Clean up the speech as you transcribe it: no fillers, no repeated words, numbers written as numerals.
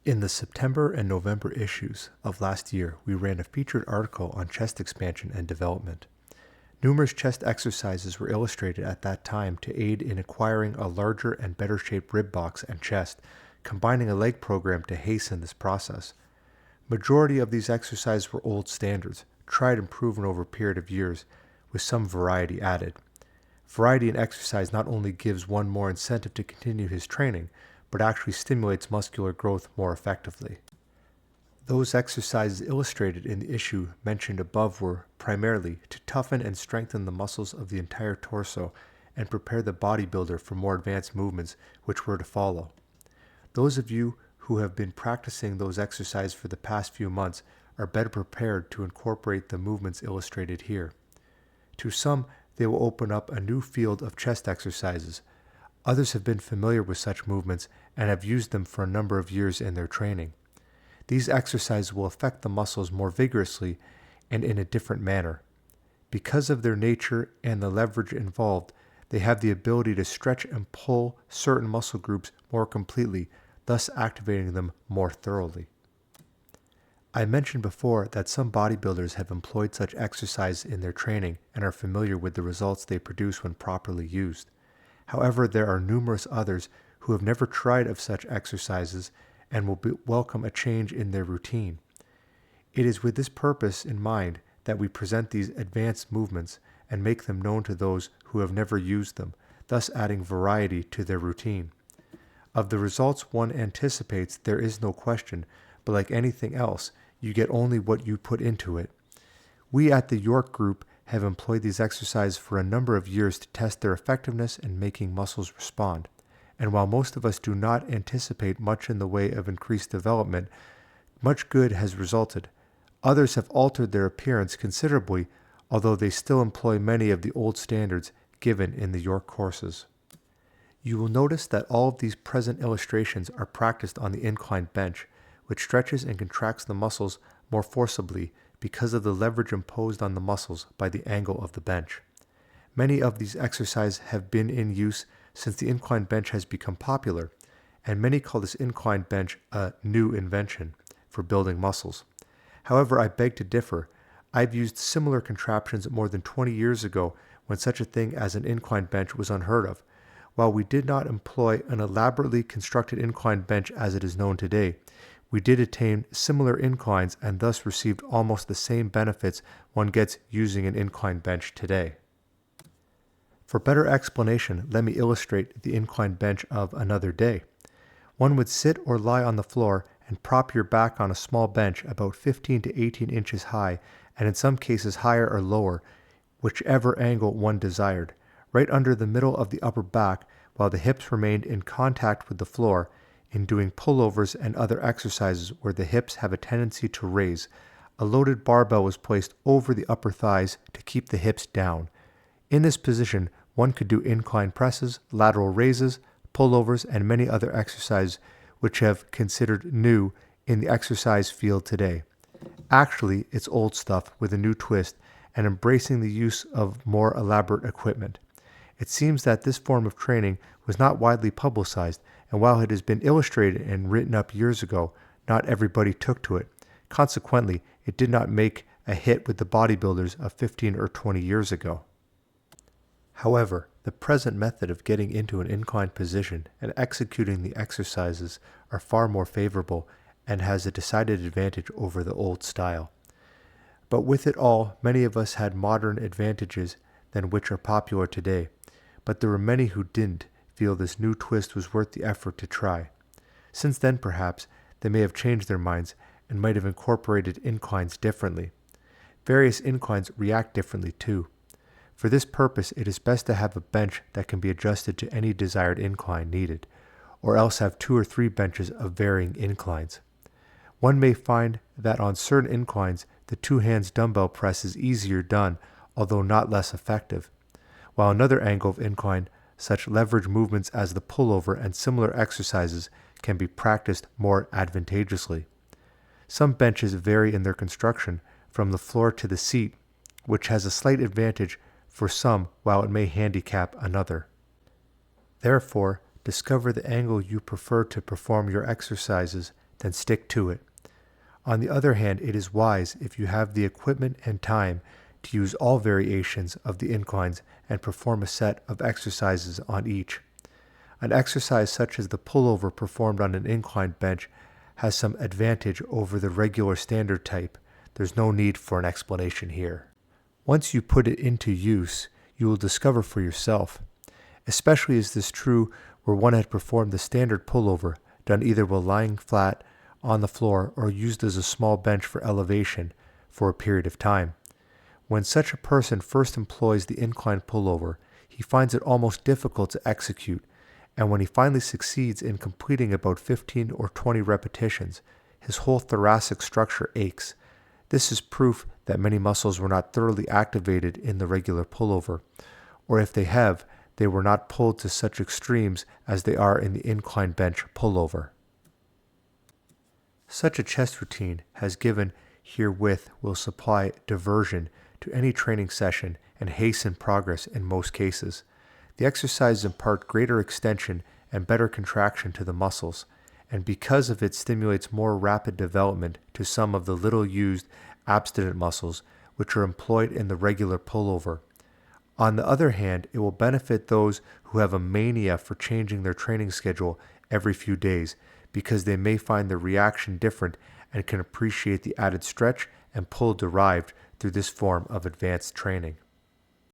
In the September and November issues of last year, we ran a featured article on chest expansion and development. Numerous chest exercises were illustrated at that time to aid in acquiring a larger and better shaped rib box and chest, combining a leg program to hasten this process. Majority of these exercises were old standards, tried and proven over a period of years, with some variety added. Variety in exercise not only gives one more incentive to continue his training, but actually stimulates muscular growth more effectively. Those exercises illustrated in the issue mentioned above were primarily to toughen and strengthen the muscles of the entire torso and prepare the bodybuilder for more advanced movements which were to follow. Those of you who have been practicing those exercises for the past few months are better prepared to incorporate the movements illustrated here. To some, they will open up a new field of chest exercises. Others have been familiar with such movements and have used them for a number of years in their training. These exercises will affect the muscles more vigorously and in a different manner. Because of their nature and the leverage involved, they have the ability to stretch and pull certain muscle groups more completely, thus activating them more thoroughly. I mentioned before that some bodybuilders have employed such exercise in their training and are familiar with the results they produce when properly used. However, there are numerous others who have never tried of such exercises and will welcome a change in their routine. It is with this purpose in mind that we present these advanced movements and make them known to those who have never used them, thus adding variety to their routine. Of the results one anticipates, there is no question, but like anything else, you get only what you put into it. We at the York Group have employed these exercises for a number of years to test their effectiveness in making muscles respond. And while most of us do not anticipate much in the way of increased development, much good has resulted. Others have altered their appearance considerably, although they still employ many of the old standards given in the York courses. You will notice that all of these present illustrations are practiced on the inclined bench, which stretches and contracts the muscles more forcibly because of the leverage imposed on the muscles by the angle of the bench. Many of these exercises have been in use since the inclined bench has become popular, and many call this inclined bench a new invention for building muscles. However, I beg to differ. I've used similar contraptions more than 20 years ago when such a thing as an inclined bench was unheard of. While we did not employ an elaborately constructed inclined bench as it is known today, we did attain similar inclines and thus received almost the same benefits one gets using an inclined bench today. For better explanation, let me illustrate the inclined bench of another day. One would sit or lie on the floor and prop your back on a small bench about 15 to 18 inches high, and in some cases higher or lower, whichever angle one desired, right under the middle of the upper back while the hips remained in contact with the floor, in doing pullovers and other exercises where the hips have a tendency to raise. A loaded barbell was placed over the upper thighs to keep the hips down. In this position, one could do incline presses, lateral raises, pullovers, and many other exercises which have considered new in the exercise field today. Actually, it's old stuff with a new twist and embracing the use of more elaborate equipment. It seems that this form of training was not widely publicized, and while it has been illustrated and written up years ago, not everybody took to it. Consequently, it did not make a hit with the bodybuilders of 15 or 20 years ago. However, the present method of getting into an inclined position and executing the exercises are far more favorable and has a decided advantage over the old style. But with it all, many of us had modern advantages than which are popular today, but there were many who didn't feel this new twist was worth the effort to try. Since then, perhaps, they may have changed their minds and might have incorporated inclines differently. Various inclines react differently too. For this purpose, it is best to have a bench that can be adjusted to any desired incline needed, or else have 2 or 3 benches of varying inclines. One may find that on certain inclines, the 2 hands dumbbell press is easier done, although not less effective, while another angle of incline, such leverage movements as the pullover and similar exercises can be practiced more advantageously. Some benches vary in their construction from the floor to the seat, which has a slight advantage for some while it may handicap another. Therefore, discover the angle you prefer to perform your exercises, then stick to it. On the other hand, it is wise, if you have the equipment and time, to use all variations of the inclines and perform a set of exercises on each. An exercise such as the pullover performed on an inclined bench has some advantage over the regular standard type. There's no need for an explanation here. Once you put it into use, you will discover for yourself. Especially is this true where one had performed the standard pullover, done either while lying flat on the floor or used as a small bench for elevation for a period of time. When such a person first employs the inclined pullover, he finds it almost difficult to execute, and when he finally succeeds in completing about 15 or 20 repetitions, his whole thoracic structure aches. This is proof that many muscles were not thoroughly activated in the regular pullover, or if they have, they were not pulled to such extremes as they are in the inclined bench pullover. Such a chest routine as given herewith will supply diversion to any training session and hasten progress in most cases. The exercises impart greater extension and better contraction to the muscles, and because of it stimulates more rapid development to some of the little used abstinent muscles which are employed in the regular pullover. On the other hand, it will benefit those who have a mania for changing their training schedule every few days, because they may find the reaction different and can appreciate the added stretch and pull derived through this form of advanced training.